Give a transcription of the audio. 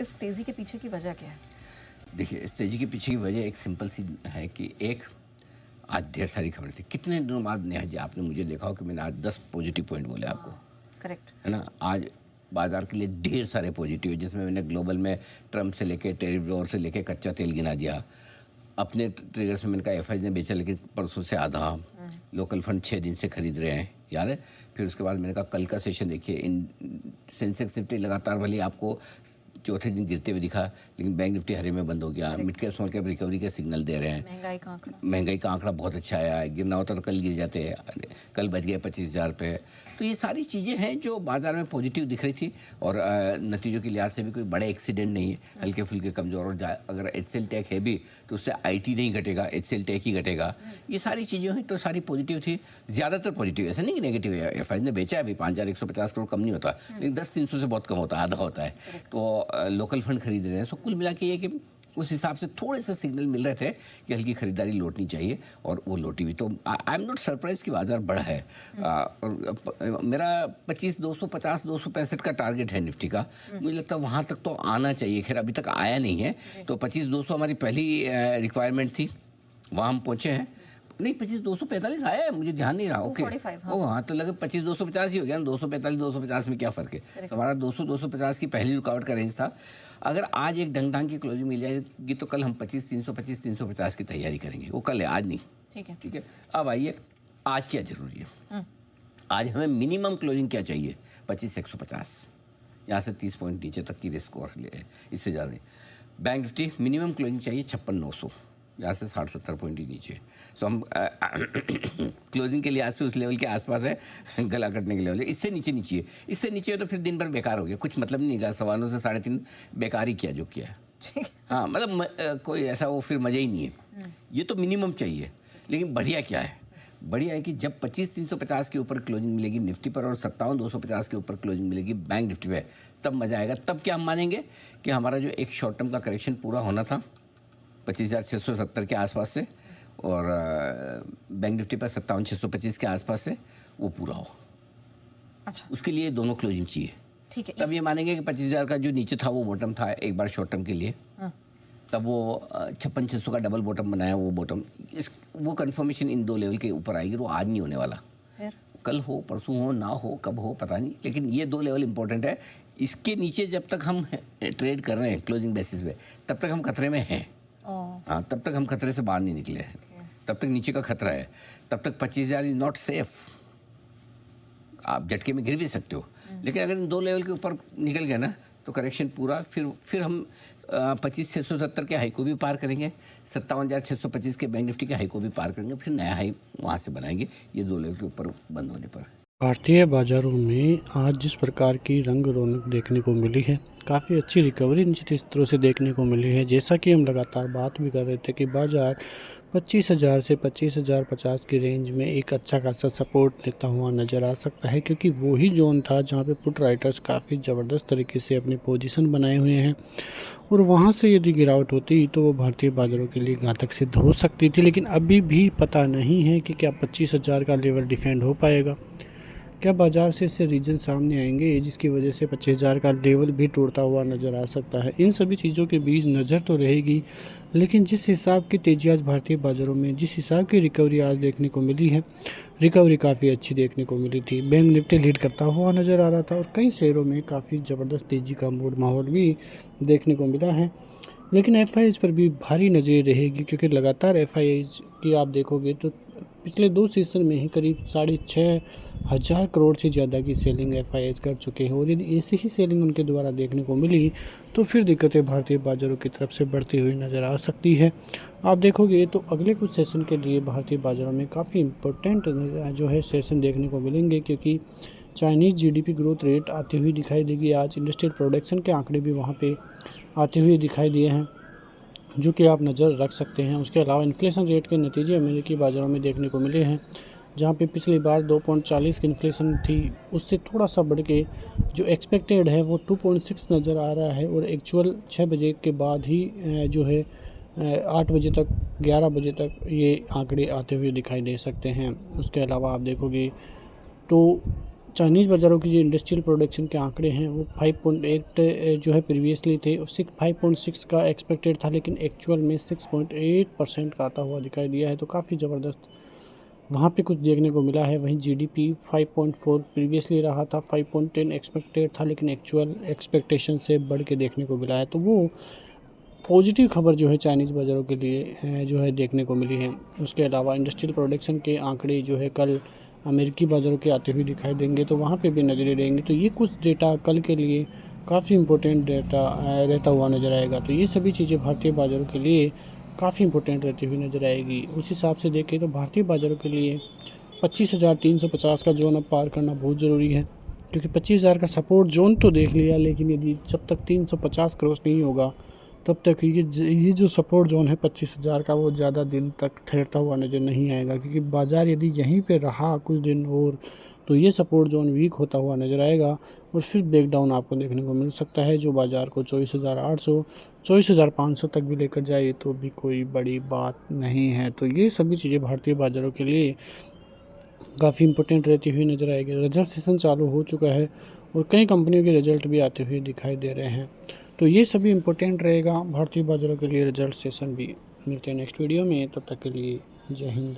इस तेज़ी के पीछे की वजह क्या है? देखिए, इस तेज़ी के पीछे की वजह एक सिंपल सी है कि एक आज ढेर सारी खबरें थी। कितने दिनों बाद नेहा जी आपने मुझे देखा हो कि मैंने आज 10 पॉजिटिव पॉइंट बोले आपको, करेक्ट। है ना? आज बाज़ार के लिए ढेर सारे पॉजिटिव है, जिसमें मैंने ग्लोबल में ट्रम्प से लेके टैरिफ वॉर से लेके कच्चा तेल गिना दिया। अपने ट्रिगर्स में मैंने कहा एफआई ने बेचा, लेकिन परसों से आधा। लोकल फंड 6 दिन से खरीद रहे हैं, याद है? फिर उसके बाद मैंने कहा कल का सेशन देखिए, इन सेंसेक्स निफ्टी लगातार भले आपको चौथे दिन गिरते हुए दिखा, लेकिन बैंक निफ्टी हरे में बंद हो गया। Mid cap small cap recovery के सिग्नल दे रहे हैं। महंगाई का आंकड़ा बहुत अच्छा आया है। गिरना होता तो कल गिर जाते हैं, कल बच गए 25,000 पे। तो ये सारी चीज़ें हैं जो बाजार में पॉजिटिव दिख रही थी, और नतीजों के लिहाज से भी कोई बड़े एक्सीडेंट नहीं है, हल्के फुल्के कमज़ोर। और अगर एचसीएल टेक है भी तो उससे आईटी नहीं घटेगा, एचसीएल टेक ही घटेगा। ये सारी चीज़ें हुई तो सारी पॉजिटिव थी, ज़्यादातर पॉजिटिव, ऐसा नहीं कि नेगेटिव है। एफआई ने बेचा है अभी 5,150 करोड़, कम नहीं होता, लेकिन 10,300 से बहुत कम होता है, आधा होता है। तो लोकल फंड खरीद रहे हैं। सो कुल मिला के ये कि उस हिसाब से थोड़े से सिग्नल मिल रहे थे कि हल्की खरीदारी लौटनी चाहिए, और वो लौटी भी। तो आई एम नॉट सरप्राइज कि बाजार बढ़ा है। और मेरा 25,250 265 का टारगेट है निफ्टी का। मुझे लगता है वहाँ तक तो आना चाहिए। खैर अभी तक आया नहीं है, तो 25,200 हमारी पहली रिक्वायरमेंट थी, वहाँ हम पहुँचे हैं। नहीं, 25,245 आया है, मुझे ध्यान नहीं रहा। ओके, हाँ, तो लगे 25,250 ही हो गया ना। 245 250 में क्या फ़र्क है? तो हमारा 200-250 की पहली रुकावट का रेंज था। अगर आज एक ढंग की क्लोजिंग मिल जाएगी तो कल हम 25,325 350 की तैयारी करेंगे। वो कल है, आज नहीं। ठीक है। अब आइए, आज क्या जरूरी है? आज हमें मिनिमम क्लोजिंग क्या चाहिए? 25,150, यहाँ से 30 पॉइंट नीचे तक की रिस्क, और इससे ज़्यादा नहीं। बैंक निफ्टी मिनिमम क्लोजिंग चाहिए 56,900, यहाँ से 60-70 पॉइंट ही नीचे। सो हम क्लोजिंग के लिहाज से उस लेवल के आसपास है, गला कटने के लेवल है। इससे नीचे है, इससे नीचे है तो फिर दिन भर बेकार हो गया, कुछ मतलब नहीं रहा। सवालों से 3.5 बेकार ही किया जो किया है। हाँ, मतलब कोई ऐसा वो फिर मज़ा ही नहीं है। ये तो मिनिमम चाहिए, लेकिन बढ़िया क्या है? बढ़िया है कि जब 25,350 के ऊपर क्लोजिंग मिलेगी निफ्टी पर, और 57,250 के ऊपर क्लोजिंग मिलेगी बैंक निफ्टी पे, तब मज़ा आएगा। तब क्या हम मानेंगे कि हमारा जो एक शॉर्ट टर्म का करेक्शन पूरा होना था 25,670 के आसपास से, और बैंक निफ्टी पर 57,625 के आसपास से, वो पूरा हो। अच्छा, उसके लिए दोनों क्लोजिंग चाहिए। ठीक है। तब ये मानेंगे कि 25,000 का जो नीचे था वो बॉटम था एक बार शॉर्ट टर्म के लिए। तब वो 56,600 का डबल बॉटम बनाया, वो बॉटम, वो कंफर्मेशन इन दो लेवल के ऊपर आएगी। वो आज नहीं होने वाला, कल हो, परसों हो, ना हो, कब हो पता नहीं, लेकिन ये दो लेवल इंपॉर्टेंट है। इसके नीचे जब तक हम ट्रेड कर रहे हैं क्लोजिंग बेसिस पे, तब तक हम खतरे में हैं। हाँ, तब तक हम खतरे से बाहर नहीं निकले हैं। तब तक नीचे का खतरा है, तब तक 25,000 इज नॉट सेफ। आप झटके में गिर भी सकते हो, लेकिन अगर इन दो लेवल के ऊपर निकल गए ना, तो करेक्शन पूरा, फिर हम 25,670 के हाई को भी पार करेंगे, 57,625 के बैंक निफ्टी के हाई को भी पार करेंगे, फिर नया हाई वहाँ से बनाएंगे, ये दो लेवल के ऊपर बंद होने पर। भारतीय बाज़ारों में आज जिस प्रकार की रंग रौनक देखने को मिली है, काफ़ी अच्छी रिकवरी निश्चित स्तरों से देखने को मिली है। जैसा कि हम लगातार बात भी कर रहे थे कि बाज़ार 25,000 से 25,050 की रेंज में एक अच्छा खासा सपोर्ट लेता हुआ नज़र आ सकता है, क्योंकि वही जोन था जहां पे पुट राइटर्स काफ़ी ज़बरदस्त तरीके से अपनी पोजीशन बनाए हुए हैं, और वहां से यदि गिरावट होती तो वो भारतीय बाज़ारों के लिए घातक सिद्ध हो सकती थी। लेकिन अभी भी पता नहीं है कि क्या 25,000 का लेवल डिफेंड हो पाएगा, क्या बाज़ार से इससे रीजन सामने आएंगे जिसकी वजह से 25,000 का लेवल भी टूटता हुआ नज़र आ सकता है। इन सभी चीज़ों के बीच नज़र तो रहेगी, लेकिन जिस हिसाब की तेज़ी आज भारतीय बाज़ारों में, जिस हिसाब की रिकवरी आज देखने को मिली है, रिकवरी काफ़ी अच्छी देखने को मिली थी। बैंक निफ्टी लीड करता हुआ नज़र आ रहा था, और कई शेयरों में काफ़ी ज़बरदस्त तेज़ी का माहौल भी देखने को मिला है। लेकिन एफआईआईज़ पर भी भारी नज़र रहेगी, क्योंकि लगातार एफआईआईज़ की आप देखोगे तो पिछले 2 सेशन में ही करीब 6,500 करोड़ से ज़्यादा की सेलिंग एफआईआईज़ कर चुके हैं, और यदि ऐसी ही सेलिंग उनके द्वारा देखने को मिली तो फिर दिक्कतें भारतीय बाज़ारों की तरफ से बढ़ती हुई नज़र आ सकती है। आप देखोगे तो अगले कुछ सेशन के लिए भारतीय बाज़ारों में काफ़ी इम्पोर्टेंट जो है सेशन देखने को मिलेंगे, क्योंकि चाइनीज़ जीडीपी ग्रोथ रेट आती हुई दिखाई देगी। आज इंडस्ट्रियल प्रोडक्शन के आंकड़े भी वहाँ पे आते हुए दिखाई दिए हैं, जो कि आप नज़र रख सकते हैं। उसके अलावा इन्फ्लेशन रेट के नतीजे अमेरिकी बाज़ारों में देखने को मिले हैं, जहाँ पे पिछली बार 2.40 की इन्फ्लेशन थी, उससे थोड़ा सा बढ़ के जो एक्सपेक्टेड है वो 2.6 नज़र आ रहा है, और एक्चुअल 6 बजे के बाद ही जो है 8 बजे तक 11 बजे तक ये आंकड़े आते हुए दिखाई दे सकते हैं। उसके अलावा आप देखोगे तो चाइनीज़ बाज़ारों की जो इंडस्ट्रियल प्रोडक्शन के आंकड़े हैं वो 5.8 जो है प्रीवियसली थे, 5.6 का एक्सपेक्टेड था, लेकिन एक्चुअल में 6.8% का आता हुआ दिखाई दिया है। तो काफ़ी ज़बरदस्त वहाँ पे कुछ देखने को मिला है। वहीं जीडीपी 5.4 प्रीवियसली रहा था, 5.10 एक्सपेक्टेड था, लेकिन एक्चुअल एक्सपेक्टेशन से बढ़ के देखने को मिला है। तो वो पॉजिटिव खबर जो है चाइनीज़ बाज़ारों के लिए जो है देखने को मिली है। उसके अलावा इंडस्ट्रियल प्रोडक्शन के आंकड़े जो है कल अमेरिकी बाज़ारों के आते हुए दिखाई देंगे, तो वहाँ पे भी नज़रें रहेंगी। तो ये कुछ डेटा कल के लिए काफ़ी इम्पोर्टेंट डेटा रहता हुआ नज़र आएगा। तो ये सभी चीज़ें भारतीय बाज़ारों के लिए काफ़ी इम्पोर्टेंट रहती हुई नज़र आएगी। उस हिसाब से देखें तो भारतीय बाज़ारों के लिए 25,350 का जोन अब पार करना बहुत ज़रूरी है, क्योंकि 25,000 का सपोर्ट जोन तो देख लिया, लेकिन यदि जब तक 350 क्रॉस नहीं होगा तब तक ये जो सपोर्ट जोन है 25,000 का वो ज़्यादा दिन तक ठहरता हुआ नज़र नहीं आएगा, क्योंकि बाज़ार यदि यहीं पे रहा कुछ दिन और तो ये सपोर्ट जोन वीक होता हुआ नज़र आएगा और फिर ब्रेकडाउन आपको देखने को मिल सकता है, जो बाज़ार को 24,800 24,500 तक भी लेकर जाए तो भी कोई बड़ी बात नहीं है। तो ये सभी चीज़ें भारतीय बाज़ारों के लिए काफ़ी इंपॉर्टेंट रहती हुई नज़र आएगी। रिजल्ट सेशन चालू हो चुका है और कई कंपनियों के रिजल्ट भी आते हुए दिखाई दे रहे हैं। तो ये सभी इंपॉर्टेंट रहेगा भारतीय बाज़ारों के लिए रिजल्ट सेशन भी। मिलते हैं नेक्स्ट वीडियो में, तब तक के लिए जय हिंद।